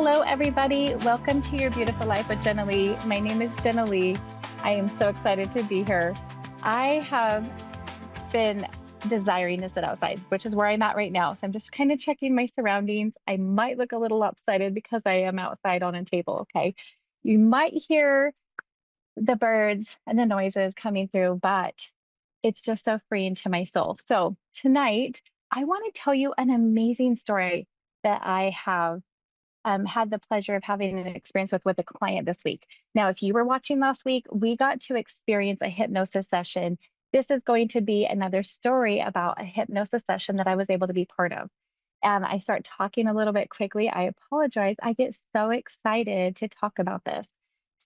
Hello, everybody. Welcome to Your Beautiful Life with Jenali. My name is Jenali. I am so excited to be here. I have been desiring to sit outside, which is where I'm at right now. So I'm just kind of checking my surroundings. I might look a little lopsided because I am outside on a table. Okay. You might hear the birds and the noises coming through, but it's just so freeing to my soul. So tonight, I want to tell you an amazing story that I have had the pleasure of having an experience with a client this week. Now, if you were watching last week, we got to experience a hypnosis session. This is going to be another story about a hypnosis session that I was able to be part of. And I start talking a little bit quickly. I apologize. I get so excited to talk about this.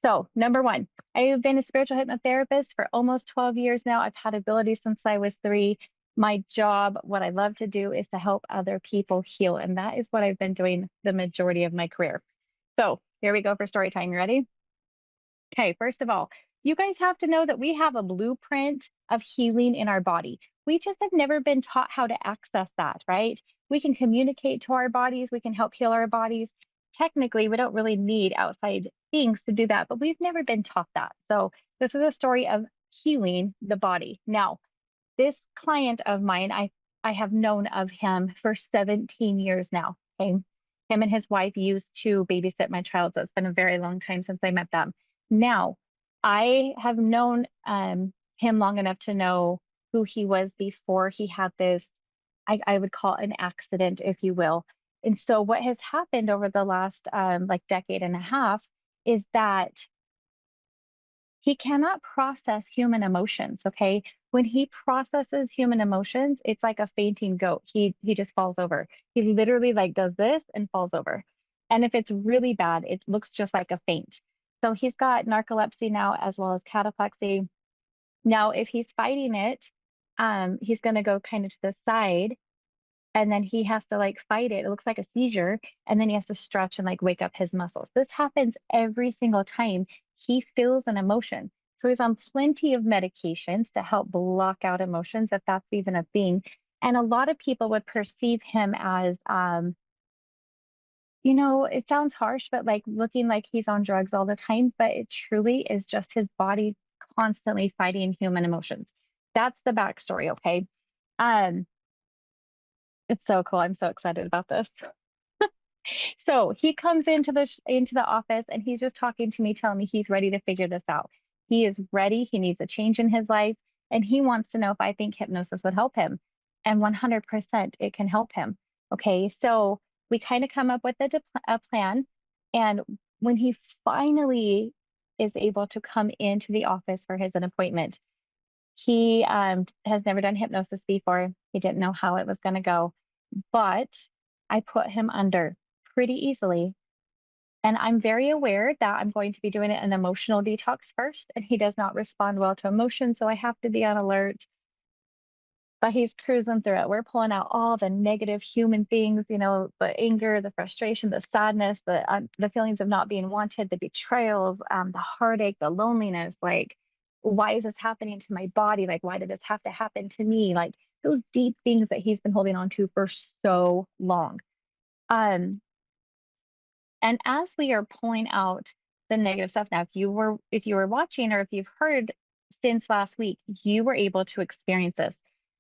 So, number one, I've been a spiritual hypnotherapist for almost 12 years now. I've had abilities since I was 3. My job, what I love to do is to help other people heal. And that is what I've been doing the majority of my career. So, here we go for story time. You ready? Okay, first of all, you guys have to know that we have a blueprint of healing in our body. We just have never been taught how to access that, right? We can communicate to our bodies, we can help heal our bodies. Technically, we don't really need outside things to do that, but we've never been taught that. So, this is a story of healing the body. Now, this client of mine, I have known of him for 17 years now. Okay. Him and his wife used to babysit my child. So it's been a very long time since I met them. Now, I have known him long enough to know who he was before he had this, I would call it an accident, if you will. And so what has happened over the last like decade and a half is that he cannot process human emotions. Okay, when he processes human emotions, it's like a fainting goat. He just falls over. He literally like does this and falls over. And if it's really bad, it looks just like a faint. So he's got narcolepsy now as well as cataplexy. Now if he's fighting it, he's going to go kind of to the side, and then he has to like fight it. It looks like a seizure. And then he has to stretch and like wake up his muscles. This happens every single time he feels an emotion. So he's on plenty of medications to help block out emotions, if that's even a thing. And a lot of people would perceive him as, it sounds harsh, but like looking like he's on drugs all the time. But it truly is just his body constantly fighting human emotions. That's the backstory. Okay. Um, it's so cool. I'm so excited about this. So he comes into the office and he's just talking to me, telling me he's ready to figure this out. He is ready. He needs a change in his life, and he wants to know if I think hypnosis would help him. And 100% it can help him. Okay, so we kind of come up with a plan, and when he finally is able to come into the office for his an appointment, he has never done hypnosis before. He didn't know how it was going to go, but I put him under pretty easily. And I'm very aware that I'm going to be doing an emotional detox first, and he does not respond well to emotion. So I have to be on alert. But he's cruising through it. We're pulling out all the negative human things, the anger, the frustration, the sadness, the feelings of not being wanted, the betrayals, the heartache, the loneliness. Like, why is this happening to my body? Like, why did this have to happen to me? Like those deep things that he's been holding on to for so long. Um, and as we are pulling out the negative stuff now, if you were watching or if you've heard since last week, you were able to experience this.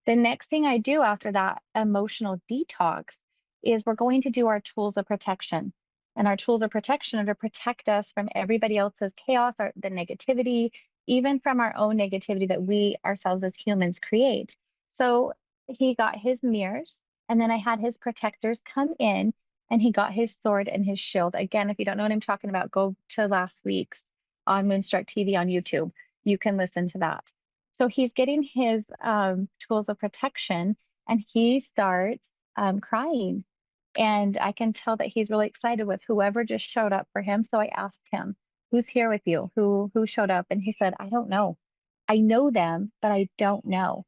The next thing I do after that emotional detox is we're going to do our tools of protection. And our tools of protection are to protect us from everybody else's chaos or the negativity, even from our own negativity that we ourselves as humans create. So he got his mirrors, and then I had his protectors come in, and he got his sword and his shield. Again, if you don't know what I'm talking about, go to last week's on Moonstruck TV on YouTube. You can listen to that. So he's getting his tools of protection, and he starts crying. And I can tell that he's really excited with whoever just showed up for him. So I asked him, "Who's here with you? Who showed up?" And he said, "I don't know. I know them, but I don't know."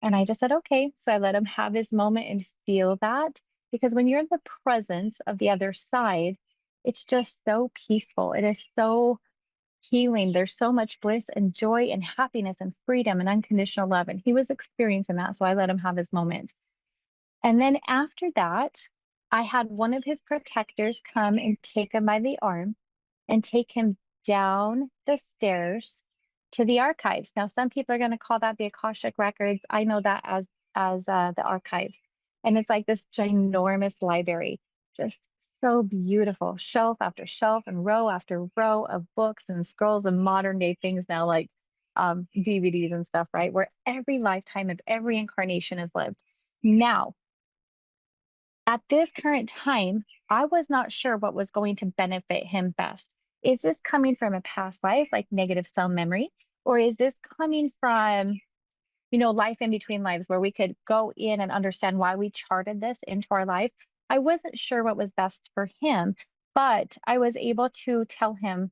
And I just said, okay. So I let him have his moment and feel that. Because when you're in the presence of the other side, it's just so peaceful. It is so healing. There's so much bliss and joy and happiness and freedom and unconditional love. And he was experiencing that. So I let him have his moment. And then after that, I had one of his protectors come and take him by the arm and take him down the stairs to the archives. Now, some people are going to call that the Akashic Records. I know that as the archives, and it's like this ginormous library, just so beautiful, shelf after shelf and row after row of books and scrolls and modern day things now, like DVDs and stuff, right? Where every lifetime of every incarnation is lived. Now, at this current time, I was not sure what was going to benefit him best. Is this coming from a past life, like negative cell memory, or is this coming from, life in between lives where we could go in and understand why we charted this into our life? I wasn't sure what was best for him, but I was able to tell him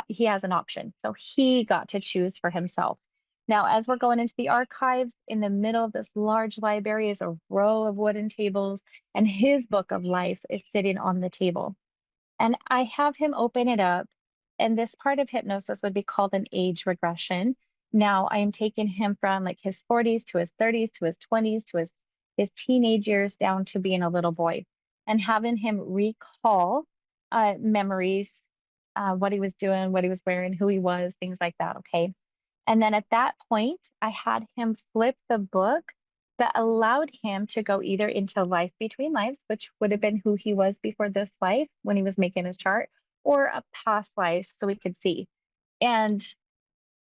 he has an option. So he got to choose for himself. Now, as we're going into the archives, in the middle of this large library is a row of wooden tables, and his book of life is sitting on the table. And I have him open it up. And this part of hypnosis would be called an age regression. Now I am taking him from like his 40s to his 30s to his 20s to his teenage years down to being a little boy and having him recall memories, what he was doing, what he was wearing, who he was, things like that. Okay. And then at that point, I had him flip the book that allowed him to go either into life between lives, which would have been who he was before this life when he was making his chart, or a past life so we could see. And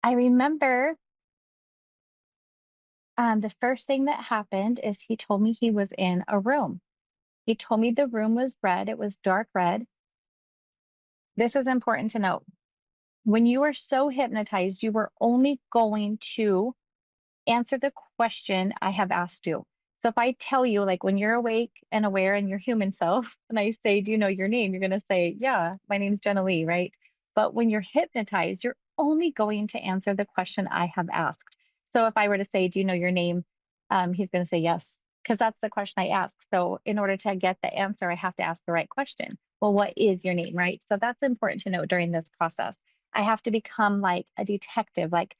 I remember the first thing that happened is he told me he was in a room. He told me the room was red, it was dark red. This is important to note. When you are so hypnotized, you were only going to answer the question I have asked you. So if I tell you, like when you're awake and aware in your human self, and I say, "Do you know your name?" You're going to say, "Yeah, my name's Jenali," right? But when you're hypnotized, you're only going to answer the question I have asked. So if I were to say, "Do you know your name?" He's going to say yes, because that's the question I asked. So in order to get the answer, I have to ask the right question. Well, what is your name, right? So that's important to know during this process. I have to become like a detective, like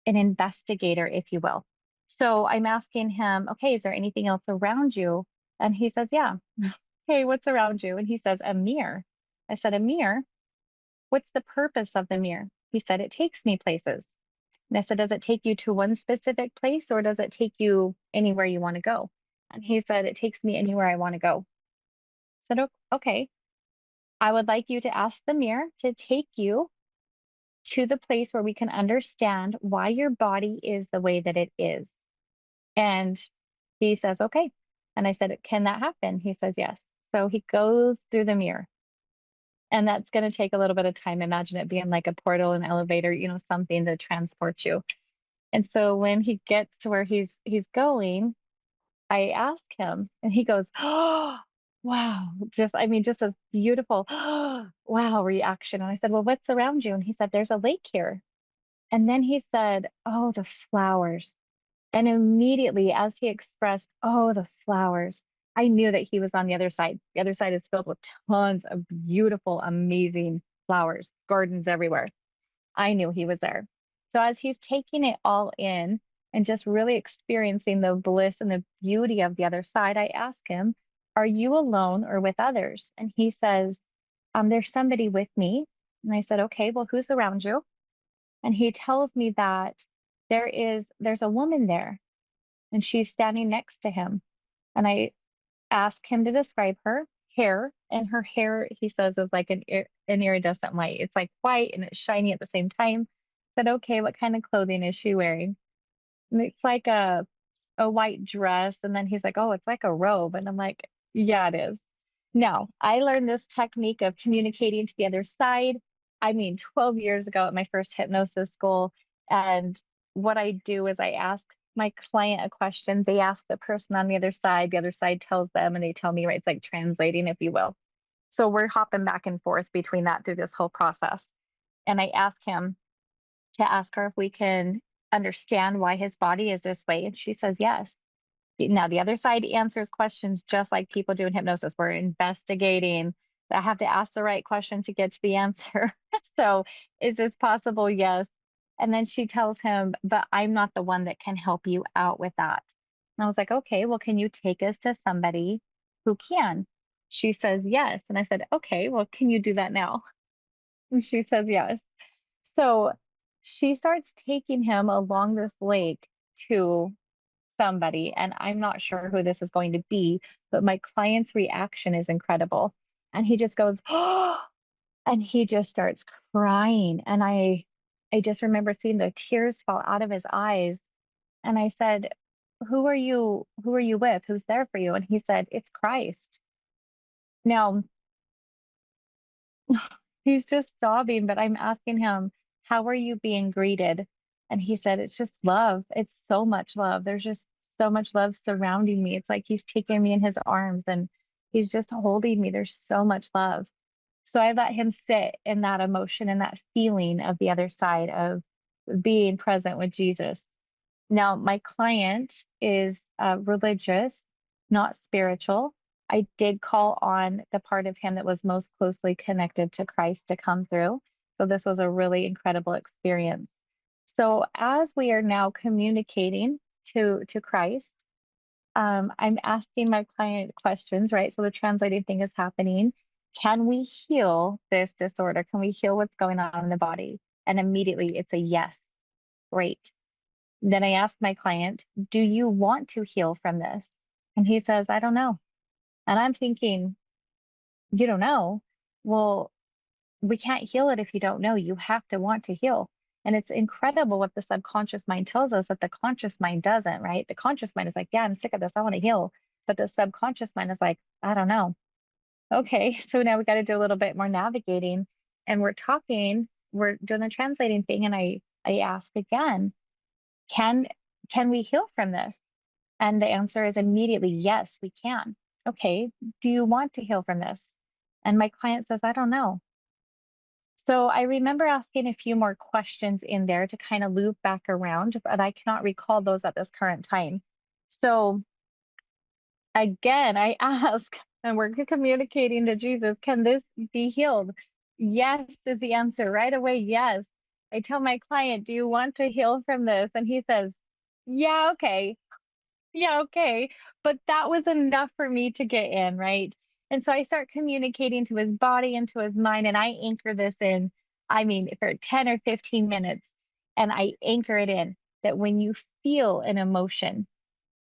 an investigator, if you will. So I'm asking him, okay, is there anything else around you? And he says, yeah. Hey, what's around you? And he says, a mirror. I said, a mirror? What's the purpose of the mirror? He said, it takes me places. And I said, does it take you to one specific place or does it take you anywhere you want to go? And he said, it takes me anywhere I want to go. I said, okay, I would like you to ask the mirror to take you to the place where we can understand why your body is the way that it is. And he says, okay. And I said, can that happen? He says, yes. So he goes through the mirror. And that's going to take a little bit of time. Imagine it being like a portal, an elevator, something to transport you. And so when he gets to where he's going, I ask him and he goes, oh, wow. Just this beautiful, wow reaction. And I said, well, what's around you? And he said, there's a lake here. And then he said, oh, the flowers. And immediately, as he expressed, oh, the flowers, I knew that he was on the other side. The other side is filled with tons of beautiful, amazing flowers, gardens everywhere. I knew he was there. So as he's taking it all in and just really experiencing the bliss and the beauty of the other side, I ask him, are you alone or with others? And he says, there's somebody with me. And I said, okay, well, who's around you? And he tells me that there's a woman there and she's standing next to him. And I ask him to describe her hair, and her hair, he says, is like an iridescent white. It's like white and it's shiny at the same time. I said, okay, what kind of clothing is she wearing? And it's like a white dress. And then he's like, oh, it's like a robe. And I'm like, yeah, it is. Now, I learned this technique of communicating to the other side. 12 years ago at my first hypnosis school. And what I do is I ask my client a question. They ask the person on the other side tells them, and they tell me, right? It's like translating, if you will. So we're hopping back and forth between that through this whole process. And I ask him to ask her if we can understand why his body is this way. And she says yes. Now, the other side answers questions just like people do in hypnosis. We're investigating. I have to ask the right question to get to the answer. So, is this possible? Yes. And then she tells him, but I'm not the one that can help you out with that. And I was like, okay, well, can you take us to somebody who can? She says, yes. And I said, okay, well, can you do that now? And she says, yes. So she starts taking him along this lake to somebody, and I'm not sure who this is going to be, but my client's reaction is incredible. And he just goes, oh, and he just starts crying. And I just remember seeing the tears fall out of his eyes. And I said, who are you with? Who's there for you? And he said, it's Christ. Now, he's just sobbing, but I'm asking him, how are you being greeted? And he said, it's just love. It's so much love. There's just so much love surrounding me. It's like he's taking me in his arms and he's just holding me. There's so much love. So I let him sit in that emotion and that feeling of the other side of being present with Jesus. Now, my client is religious, not spiritual. I did call on the part of him that was most closely connected to Christ to come through. So this was a really incredible experience. So as we are now communicating to Christ, I'm asking my client questions, right? So the translating thing is happening. Can we heal this disorder? Can we heal what's going on in the body? And immediately it's a yes. Great. Then I asked my client, do you want to heal from this? And he says, I don't know. And I'm thinking, you don't know? Well, we can't heal it if you don't know. You have to want to heal. And it's incredible what the subconscious mind tells us that the conscious mind doesn't, right? The conscious mind is like, yeah, I'm sick of this. I want to heal. But the subconscious mind is like, I don't know. Okay. So now we got to do a little bit more navigating. And we're talking, we're doing the translating thing. And I ask again, can can we heal from this? And the answer is immediately, yes, we can. Okay, do you want to heal from this? And my client says, I don't know. So I remember asking a few more questions in there to kind of loop back around, but I cannot recall those at this current time. So again, I ask, and we're communicating to Jesus, can this be healed? Yes is the answer right away. Yes. I tell my client, do you want to heal from this? And he says, yeah, okay. Yeah, okay. But that was enough for me to get in, right? And so I start communicating to his body and to his mind, and I anchor this in, I mean, for 10 or 15 minutes, and I anchor it in that when you feel an emotion,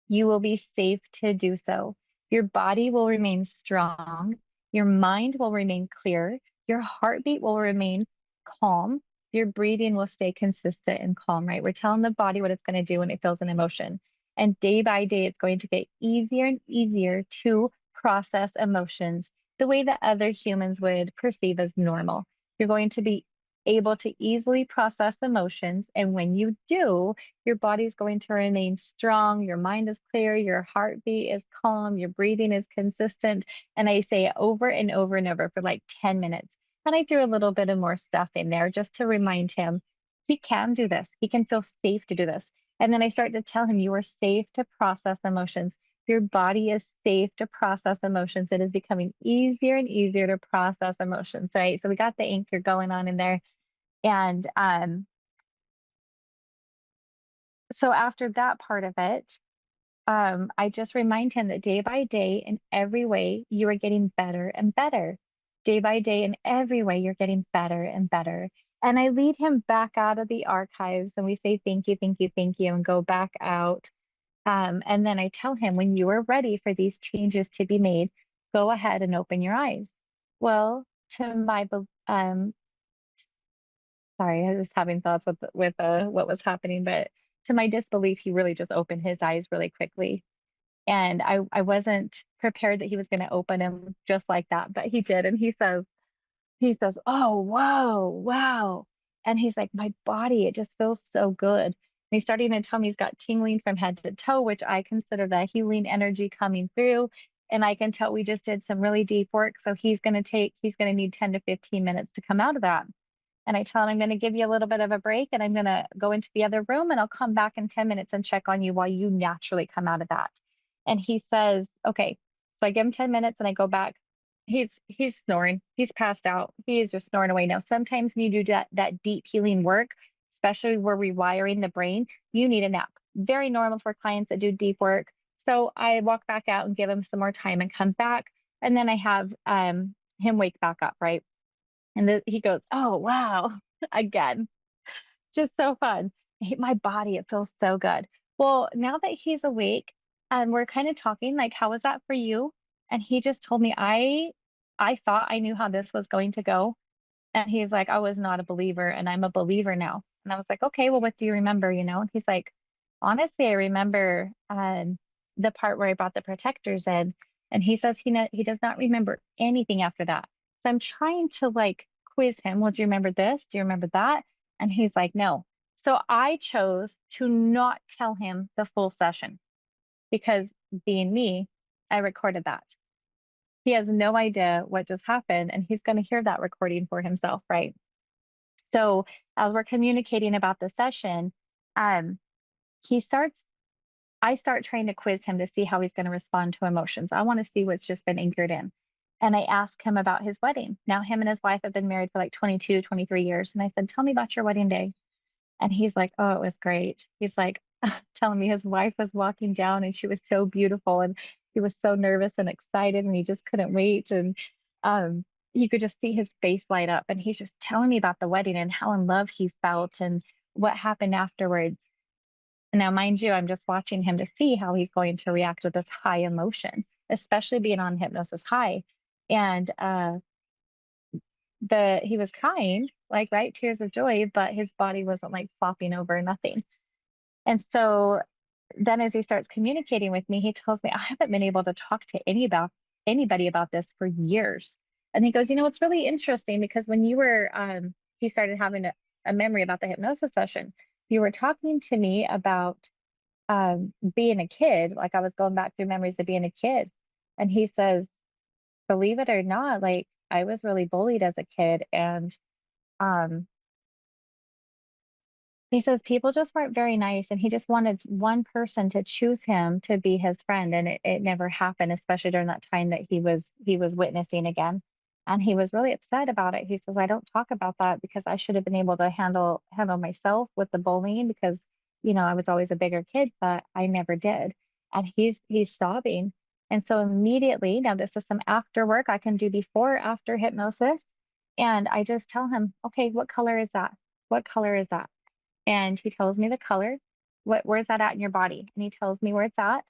you will be safe to do so. Your body will remain strong. Your mind will remain clear. Your heartbeat will remain calm. Your breathing will stay consistent and calm, right? We're telling the body what it's going to do when it feels an emotion. And day by day, it's going to get easier and easier to process emotions the way that other humans would perceive as normal. You're going to be able to easily process emotions. And when you do, your body's going to remain strong, your mind is clear, your heartbeat is calm, your breathing is consistent. And I say it over and over and over for like 10 minutes. And I threw a little bit of more stuff in there just to remind him he can do this. He can feel safe to do this. And then I start to tell him you are safe to process emotions. Your body is safe to process emotions. It is becoming easier and easier to process emotions, right? So we got the anchor going on in there. And so after that part of it, I just remind him that day by day, in every way, you are getting better and better. Day by day, in every way, you're getting better and better. And I lead him back out of the archives and we say, thank you, thank you, thank you, and go back out. And then I tell him, when you are ready for these changes to be made, go ahead and open your eyes. Well, to my, sorry, I was just having thoughts with what was happening, but to my disbelief, he really just opened his eyes really quickly. And I wasn't prepared that he was going to open them just like that, but he did. And he says, oh, whoa, wow. And he's like, my body, it just feels so good. And he's starting to tell me he's got tingling from head to toe, which I consider that healing energy coming through. And I can tell we just did some really deep work. So he's going to need 10 to 15 minutes to come out of that. And I tell him I'm going to give you a little bit of a break and I'm going to go into the other room and I'll come back in 10 minutes and check on you while you naturally come out of that. And he says, okay. So I give him 10 minutes and I go back. He's snoring. He's passed out. He is just snoring away. Now, sometimes when you do that deep healing work, especially where we're rewiring the brain, you need a nap. Very normal for clients that do deep work. So I walk back out and give him some more time and come back. And then I have him wake back up, right? And he goes, "Oh, wow." Again, just so fun. My body, it feels so good. Well, now that he's awake and we're kind of talking, like, how was that for you? And he just told me, I thought I knew how this was going to go. And he's like, I was not a believer and I'm a believer now. And I was like, okay, well, what do you remember? And he's like, honestly, I remember the part where I brought the protectors in. And he says he does not remember anything after that. So I'm trying to like quiz him. Well, do you remember this? Do you remember that? And he's like, no. So I chose to not tell him the full session because being me, I recorded that. He has no idea what just happened, and he's going to hear that recording for himself, right? So as we're communicating about the session, um, he starts, I start trying to quiz him to see how he's going to respond to emotions. I want to see what's just been anchored in. And I asked him about his wedding. Now, him and his wife have been married for like 22, 23 years. And I said, tell me about your wedding day. And he's like, "Oh, it was great." He's like telling me his wife was walking down and she was so beautiful and he was so nervous and excited and he just couldn't wait. And um, you could just see his face light up. And he's just telling me about the wedding and how in love he felt and what happened afterwards. And now, mind you, I'm just watching him to see how he's going to react with this high emotion, especially being on hypnosis high. And he was crying, like, right, tears of joy, but his body wasn't like flopping over, nothing. And so then as he starts communicating with me, he tells me, I haven't been able to talk to anybody about this for years. And he goes, it's really interesting because when you were he started having a memory about the hypnosis session. You were talking to me about being a kid, like I was going back through memories of being a kid. And he says, believe it or not, like I was really bullied as a kid. And um he says people just weren't very nice, and he just wanted one person to choose him to be his friend, and it never happened, especially during that time that he was witnessing again. And he was really upset about it. He says, I don't talk about that because I should have been able to handle myself with the bullying because, I was always a bigger kid, but I never did. And he's sobbing. And so immediately, now this is some after work I can do before or after hypnosis. And I just tell him, okay, what color is that? What color is that? And he tells me the color. Where's that at in your body? And he tells me where it's at.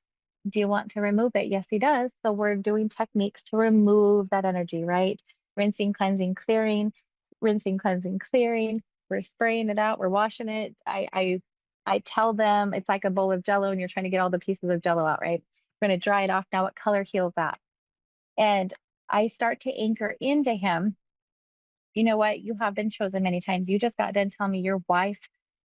Do you want to remove it? Yes, he does. So we're doing techniques to remove that energy, right? Rinsing, cleansing, clearing, rinsing, cleansing, clearing. We're spraying it out. We're washing it. I tell them it's like a bowl of jello and you're trying to get all the pieces of jello out, right? We're going to dry it off now. What color heals that? And I start to anchor into him. You know what? You have been chosen many times. You just got done telling me your wife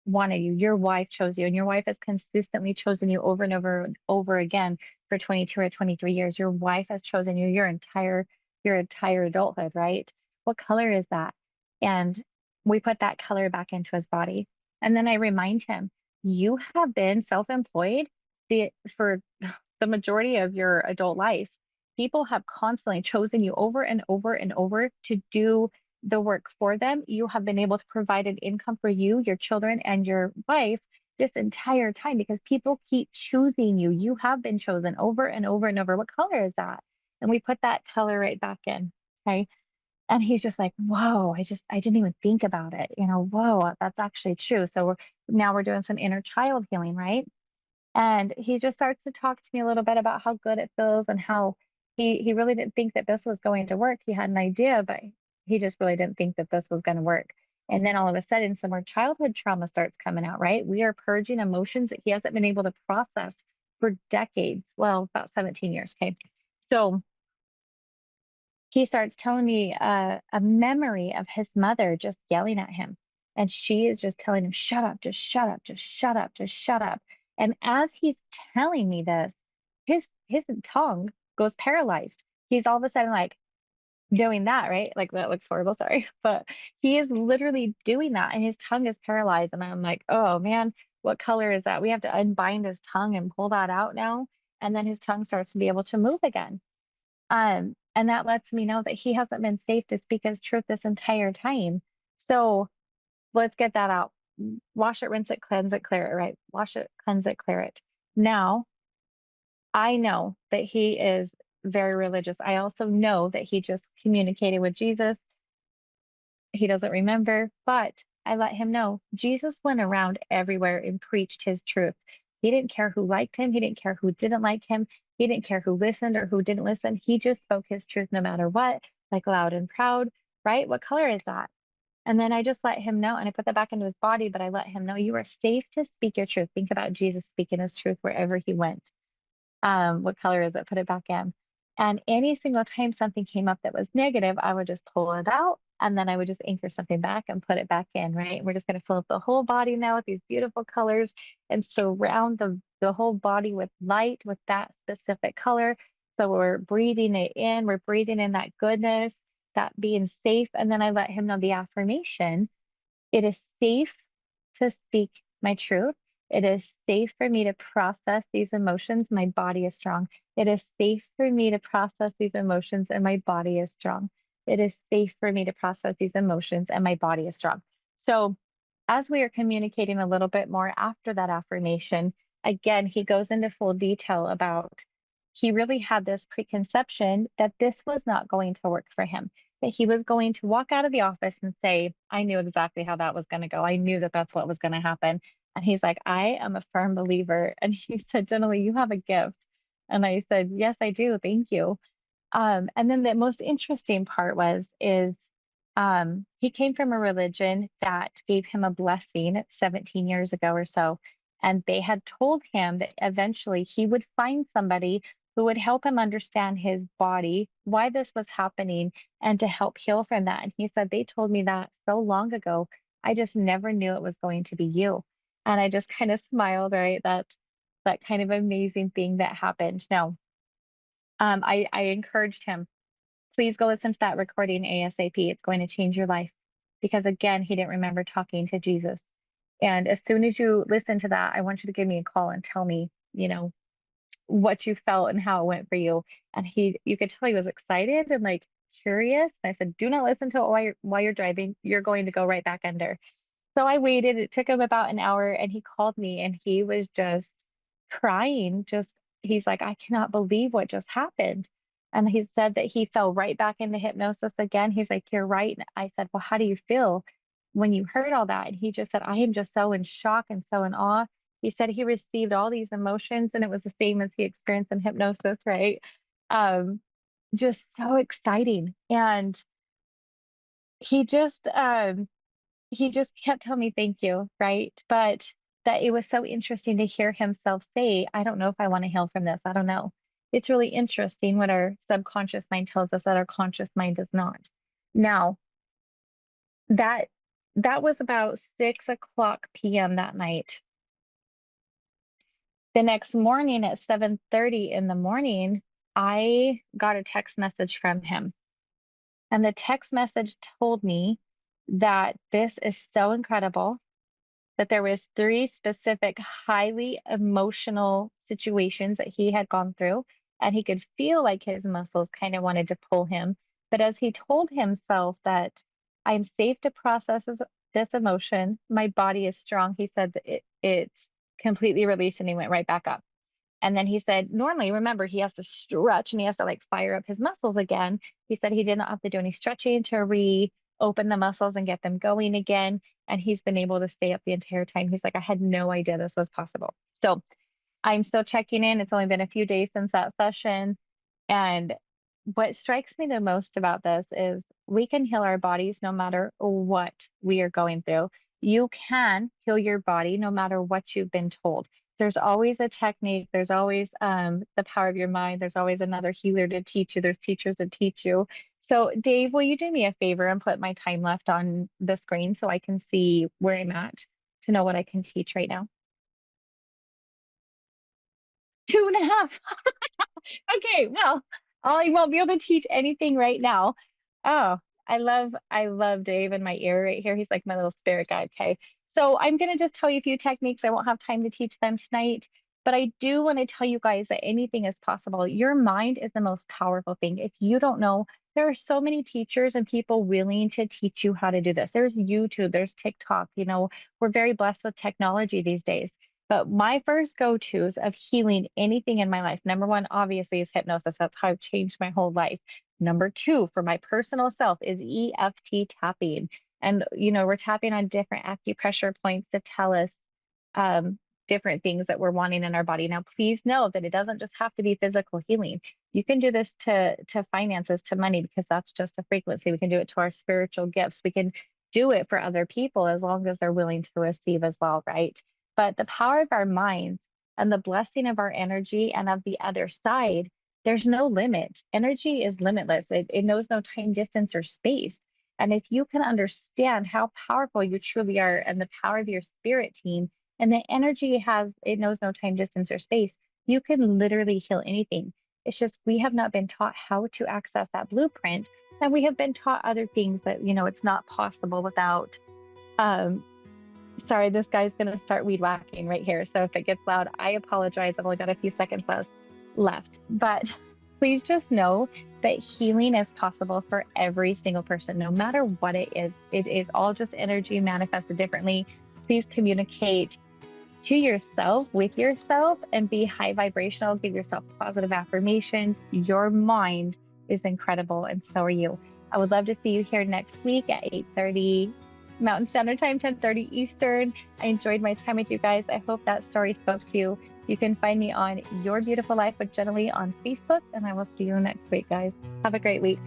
wanted you. Your wife chose you, and your wife has consistently chosen you over and over and over again for 22 or 23 years. Your wife has chosen you your entire adulthood, right? What color is that? And we put that color back into his body. And then I remind him, you have been self-employed for the majority of your adult life. People have constantly chosen you over and over and over to do the work for them. You have been able to provide an income for you, your children, and your wife this entire time because people keep choosing you. You have been chosen over and over and over. What color is that? And we put that color right back in. Okay. And he's just like, whoa, I didn't even think about it. Whoa, that's actually true. So now we're doing some inner child healing, right? And he just starts to talk to me a little bit about how good it feels and how he really didn't think that this was going to work. He had an idea, but he just really didn't think that this was going to work. And then all of a sudden, some more childhood trauma starts coming out, right? We are purging emotions that he hasn't been able to process for decades. Well, about 17 years. Okay. So he starts telling me a memory of his mother just yelling at him. And she is just telling him, shut up, just shut up, just shut up, just shut up. And as he's telling me this, his tongue goes paralyzed. He's all of a sudden like doing that, right? Like that looks horrible, sorry. But he is literally doing that and his tongue is paralyzed. And I'm like, oh man, what color is that? We have to unbind his tongue and pull that out now. And then his tongue starts to be able to move again. And that lets me know that he hasn't been safe to speak his truth this entire time. So let's get that out. Wash it, rinse it, cleanse it, clear it, right? Wash it, cleanse it, clear it. Now I know that he is very religious. I also know that he just communicated with Jesus. He doesn't remember, but I let him know Jesus went around everywhere and preached his truth. He didn't care who liked him, he didn't care who didn't like him, he didn't care who listened or who didn't listen. He just spoke his truth no matter what, like loud and proud, right? What color is that? And then I just let him know and I put that back into his body, but I let him know you are safe to speak your truth. Think about Jesus speaking his truth wherever he went. What color is it? Put it back in. And any single time something came up that was negative, I would just pull it out and then I would just anchor something back and put it back in, right? We're just going to fill up the whole body now with these beautiful colors and surround the whole body with light with that specific color. So we're breathing it in, we're breathing in that goodness, that being safe. And then I let him know the affirmation. It is safe to speak my truth. It is safe for me to process these emotions. My body is strong. It is safe for me to process these emotions, and my body is strong. It is safe for me to process these emotions, and my body is strong. So, as we are communicating a little bit more after that affirmation, again, he goes into full detail about he really had this preconception that this was not going to work for him, that he was going to walk out of the office and say, I knew exactly how that was going to go. I knew that that's what was going to happen. And he's like, I am a firm believer. And he said, Generally, you have a gift. And I said, Yes, I do. Thank you. And then the most interesting part is he came from a religion that gave him a blessing 17 years ago or so. And they had told him that eventually he would find somebody who would help him understand his body, why this was happening, and to help heal from that. And he said, They told me that so long ago. I just never knew it was going to be you. And I just kind of smiled, right? That kind of amazing thing that happened. Now, I encouraged him, please go listen to that recording ASAP. It's going to change your life. Because again, he didn't remember talking to Jesus. And as soon as you listen to that, I want you to give me a call and tell me, what you felt and how it went for you. And you could tell he was excited and like curious. And I said, do not listen to it while you're driving. You're going to go right back under. So I waited. It took him about an hour and he called me and he was just crying. He's like, I cannot believe what just happened. And he said that he fell right back into hypnosis again. He's like, You're right. And I said, Well, how do you feel when you heard all that? And he just said, I am just so in shock and so in awe. He said he received all these emotions and it was the same as he experienced in hypnosis, right? Um, just so exciting. And he just he just kept telling me thank you, right? But that it was so interesting to hear himself say, I don't know if I want to heal from this. I don't know. It's really interesting what our subconscious mind tells us that our conscious mind does not. Now, that that was about 6 o'clock p.m. that night. The next morning at 7:30 in the morning, I got a text message from him. And the text message told me that this is so incredible that there was three specific highly emotional situations that he had gone through and he could feel like his muscles kind of wanted to pull him, but as he told himself that I'm safe to process this emotion, my body is strong, he said that it completely released and he went right back up. And then he said, normally, remember, he has to stretch and he has to like fire up his muscles again. He said he did not have to do any stretching to reopen the muscles and get them going again. And he's been able to stay up the entire time. He's like, I had no idea this was possible. So I'm still checking in. It's only been a few days since that session. And what strikes me the most about this is we can heal our bodies no matter what we are going through. You can heal your body no matter what you've been told. There's always a technique, there's always the power of your mind, there's always another healer to teach you, there's teachers that teach you. So, Dave, will you do me a favor and put my time left on the screen so I can see where I'm at to know what I can teach right now? 2.5. Okay, well, I won't be able to teach anything right now. Oh, I love Dave in my ear right here. He's like my little spirit guide. Okay. So I'm gonna just tell you a few techniques. I won't have time to teach them tonight, but I do want to tell you guys that anything is possible. Your mind is the most powerful thing. If you don't know, there are so many teachers and people willing to teach you how to do this. There's YouTube, there's TikTok, we're very blessed with technology these days. But my first go-tos of healing anything in my life, number one, obviously, is hypnosis. That's how I've changed my whole life. Number two, for my personal self, is EFT tapping. And, we're tapping on different acupressure points to tell us um, different things that we're wanting in our body. Now, please know that it doesn't just have to be physical healing. You can do this to finances, to money, because that's just a frequency. We can do it to our spiritual gifts. We can do it for other people as long as they're willing to receive as well, right? But the power of our minds and the blessing of our energy and of the other side, there's no limit. Energy is limitless. It knows no time, distance, or space. And if you can understand how powerful you truly are and the power of your spirit team, and the energy it knows no time, distance, or space, you can literally heal anything. It's just we have not been taught how to access that blueprint. And we have been taught other things that, it's not possible without. Um, Sorry, this guy's going to start weed whacking right here. So if it gets loud, I apologize. I've only got a few seconds left. But please just know that healing is possible for every single person, no matter what it is. It is all just energy manifested differently. Please communicate to yourself, with yourself, and be high vibrational. Give yourself positive affirmations. Your mind is incredible, and so are you. I would love to see you here next week at 8:30 Mountain Standard Time, 10:30 Eastern. I enjoyed my time with you guys. I hope that story spoke to you. You can find me on Your Beautiful Life with Jenali on Facebook, and I will see you next week, guys. Have a great week.